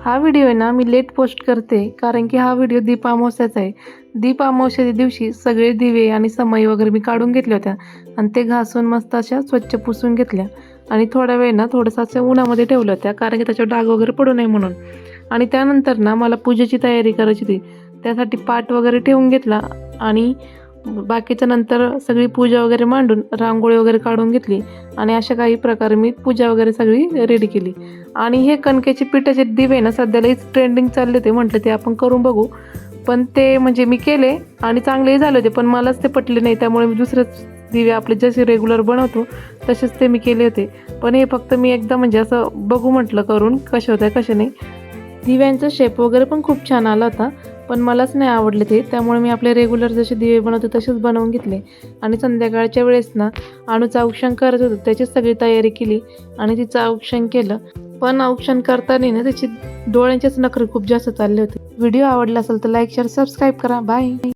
हा व्हिडिओ आहे ना, मी लेट पोस्ट करते कारण की हा व्हिडिओ दीप अमावस्याचा आहे. दीप अमावस्याच्या दिवशी सगळे दिवे आणि समई वगैरे मी काढून घेतल्या होत्या आणि ते घासून मस्त अशा स्वच्छ पुसून घेतल्या आणि थोडा वेळ ना थोडंसं असं उन्हामध्ये ठेवलं होत्या कारण की त्याच्यावर डाग वगैरे पडू नये म्हणून. आणि त्यानंतर ना मला पूजेची तयारी करायची होती, त्यासाठी पाट वगैरे ठेवून घेतला आणि बाकीच्या नंतर सगळी पूजा वगैरे मांडून रांगोळी वगैरे काढून घेतली आणि अशा काही प्रकारे मी पूजा वगैरे सगळी रेडी केली. आणि हे कणकेचे पिठाचे दिवे ना सध्याला ट्रेंडिंग चालले होते, म्हटलं ते आपण करून बघू. पण ते म्हणजे मी केले आणि चांगलेही झाले होते, पण मलाच ते पटले नाही, त्यामुळे मी दुसरेच दिवे आपले जसे रेग्युलर बनवतो तसेच ते मी केले होते. पण हे फक्त मी एकदा म्हणजे असं बघू म्हटलं करून कसे होते कसे नाही. दिव्यांचा शेप वगैरे पण खूप छान आला होता, पण मलाच नाही आवडले ते, त्यामुळे मी आपले रेग्युलर जसे दिवे बनवतो तसेच बनवून घेतले. आणि संध्याकाळच्या वेळेस ना अणूचं औक्षण करत होतं, त्याची सगळी तयारी केली आणि तिचं औक्षण केलं. पण औक्षण करताना ना त्याची डोळ्यांचेच नखरे खूप जास्त चालले होते. व्हिडिओ आवडला असेल तर लाईक शेअर सबस्क्राईब करा. बाय.